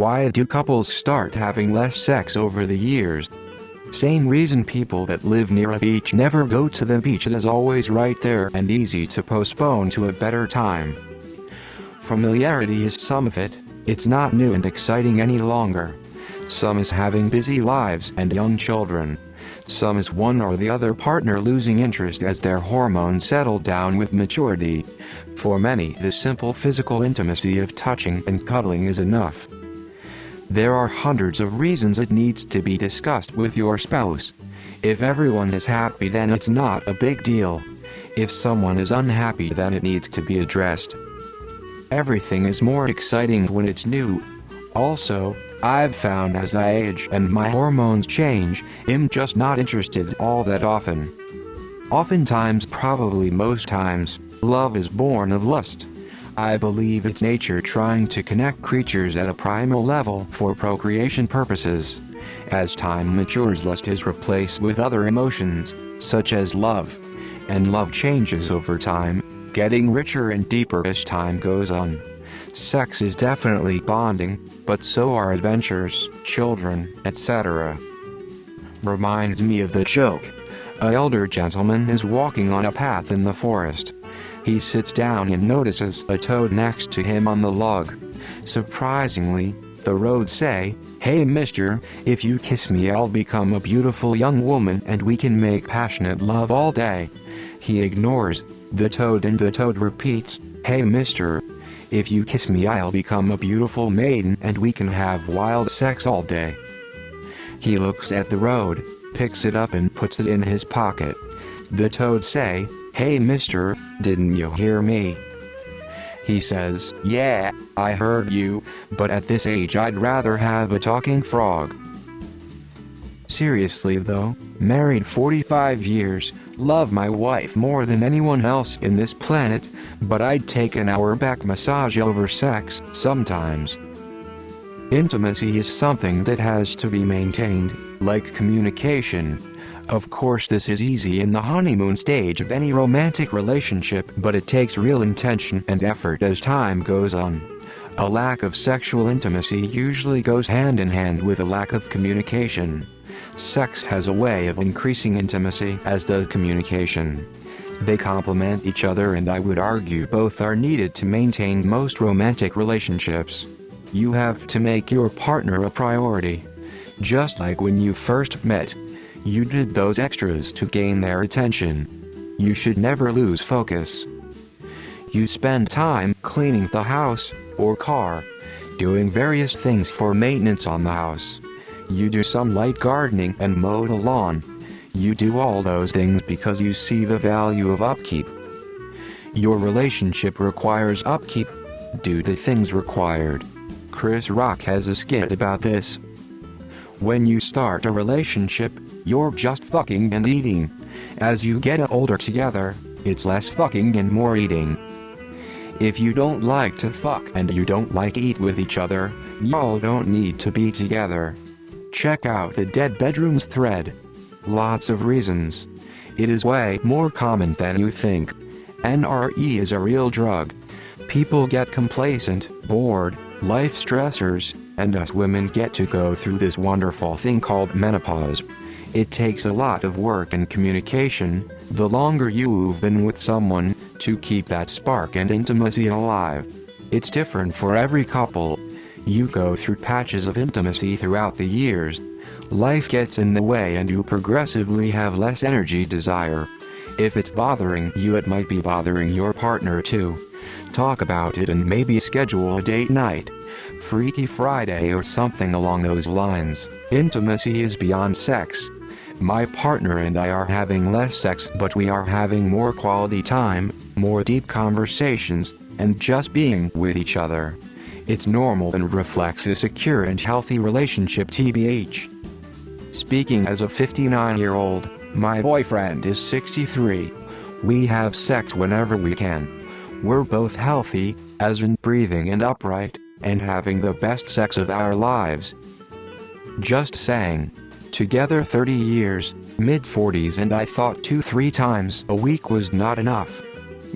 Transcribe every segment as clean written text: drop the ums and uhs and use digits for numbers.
Why do couples start having less sex over the years? Same reason people that live near a beach never go to the beach. It is always right there and easy to postpone to a better time. Familiarity is some of it. It's not new and exciting any longer. Some is having busy lives and young children. Some is one or the other partner losing interest as their hormones settle down with maturity. For many, the simple physical intimacy of touching and cuddling is enough. There are hundreds of reasons it needs to be discussed with your spouse. If everyone is happy, then it's not a big deal. If someone is unhappy, then it needs to be addressed. Everything is more exciting when it's new. Also, I've found as I age and my hormones change, I'm just not interested all that often. Oftentimes, probably most times, love is born of lust. I believe it's nature trying to connect creatures at a primal level for procreation purposes. As time matures, lust is replaced with other emotions, such as love. And love changes over time, getting richer and deeper as time goes on. Sex is definitely bonding, but so are adventures, children, etc. Reminds me of the joke. An elder gentleman is walking on a path in the forest. He sits down and notices a toad next to him on the log. Surprisingly, the roads say, "Hey mister, if you kiss me I'll become a beautiful young woman and we can make passionate love all day." He ignores the toad and the toad repeats, "Hey mister, if you kiss me I'll become a beautiful maiden and we can have wild sex all day." He looks at the road, picks it up and puts it in his pocket. The toad say, "Hey mister, didn't you hear me?" He says, "Yeah, I heard you, but at this age I'd rather have a talking frog." Seriously though, married 45 years, love my wife more than anyone else in this planet, but I'd take an hour back massage over sex sometimes. Intimacy is something that has to be maintained, like communication. Of course, this is easy in the honeymoon stage of any romantic relationship, but it takes real intention and effort as time goes on. A lack of sexual intimacy usually goes hand in hand with a lack of communication. Sex has a way of increasing intimacy, as does communication. They complement each other, and I would argue both are needed to maintain most romantic relationships. You have to make your partner a priority. Just like when you first met, you did those extras to gain their attention. You should never lose focus. You spend time cleaning the house or car, doing various things for maintenance on the house. You do some light gardening and mow the lawn. You do all those things because you see the value of upkeep. Your relationship requires upkeep. Do the things required. Chris Rock has a skit about this. When you start a relationship, you're just fucking and eating. As you get older together, it's less fucking and more eating. If you don't like to fuck and you don't like eat with each other, y'all don't need to be together. Check out the Dead Bedrooms thread. Lots of reasons. It is way more common than you think. NRE is a real drug. People get complacent, bored, life stressors, and us women get to go through this wonderful thing called menopause. It takes a lot of work and communication, the longer you've been with someone, to keep that spark and intimacy alive. It's different for every couple. You go through patches of intimacy throughout the years. Life gets in the way and you progressively have less energy desire. If it's bothering you, it might be bothering your partner too. Talk about it and maybe schedule a date night. Freaky Friday or something along those lines. Intimacy is beyond sex. My partner and I are having less sex, but we are having more quality time, more deep conversations, and just being with each other. It's normal and reflects a secure and healthy relationship, TBH. Speaking as a 59-year-old, my boyfriend is 63. We have sex whenever we can. We're both healthy, as in breathing and upright, and having the best sex of our lives. Just saying. Together 30 years, mid-40s, and I thought 2-3 times a week was not enough.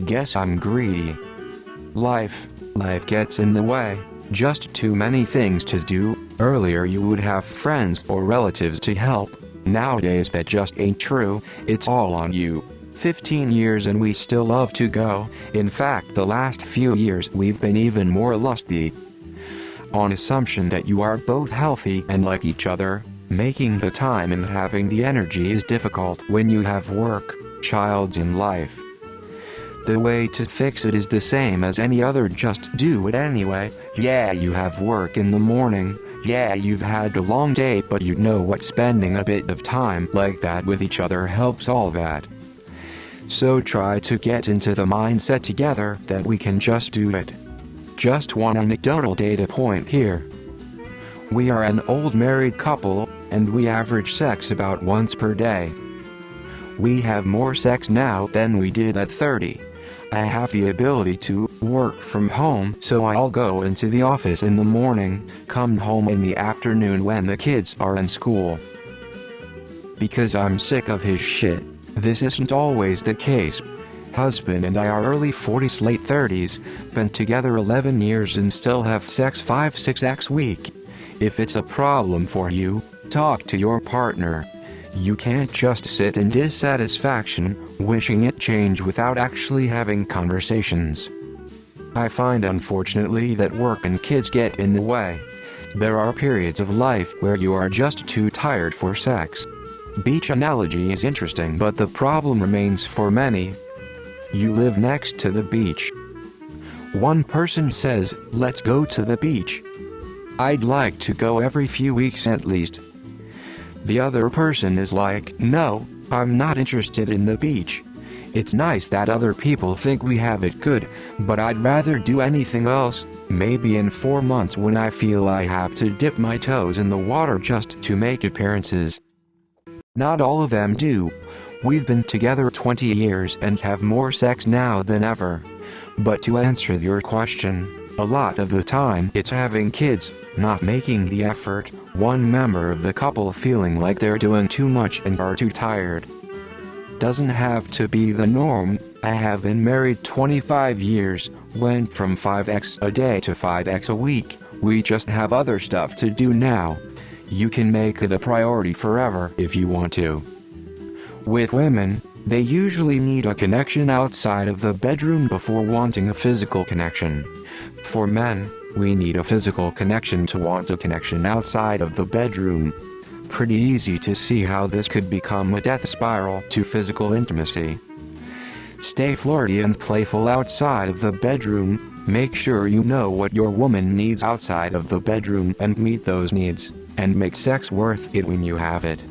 Guess I'm greedy. Life gets in the way. Just too many things to do. Earlier you would have friends or relatives to help. Nowadays that just ain't true, it's all on you. 15 years and we still love to go. In fact, the last few years we've been even more lusty. On assumption that you are both healthy and like each other, making the time and having the energy is difficult when you have work, childs in life. The way to fix it is the same as any other, just do it anyway. Yeah, you have work in the morning. Yeah, you've had a long day, but you know what, spending a bit of time like that with each other helps all that. So try to get into the mindset together that we can just do it. Just one anecdotal data point here. We are an old married couple, and we average sex about once per day. We have more sex now than we did at 30. I have the ability to work from home, so I'll go into the office in the morning, come home in the afternoon when the kids are in school. Because I'm sick of his shit. This isn't always the case. Husband and I are early 40s, late 30s, been together 11 years and still have sex 5-6 week. If it's a problem for you, talk to your partner. You can't just sit in dissatisfaction, wishing it changed without actually having conversations. I find unfortunately that work and kids get in the way. There are periods of life where you are just too tired for sex. Beach analogy is interesting, but the problem remains for many. You live next to the beach. One person says, "Let's go to the beach. I'd like to go every few weeks at least." The other person is like, "No, I'm not interested in the beach. It's nice that other people think we have it good, but I'd rather do anything else, maybe in 4 months when I feel I have to dip my toes in the water just to make appearances." Not all of them do. We've been together 20 years and have more sex now than ever. But to answer your question, a lot of the time it's having kids, not making the effort, one member of the couple feeling like they're doing too much and are too tired. Doesn't have to be the norm. I have been married 25 years, went from 5x a day to 5x a week. We just have other stuff to do now. You can make it a priority forever if you want to. With women, they usually need a connection outside of the bedroom before wanting a physical connection. For men, we need a physical connection to want a connection outside of the bedroom. Pretty easy to see how this could become a death spiral to physical intimacy. Stay flirty and playful outside of the bedroom. Make sure you know what your woman needs outside of the bedroom and meet those needs, and make sex worth it when you have it.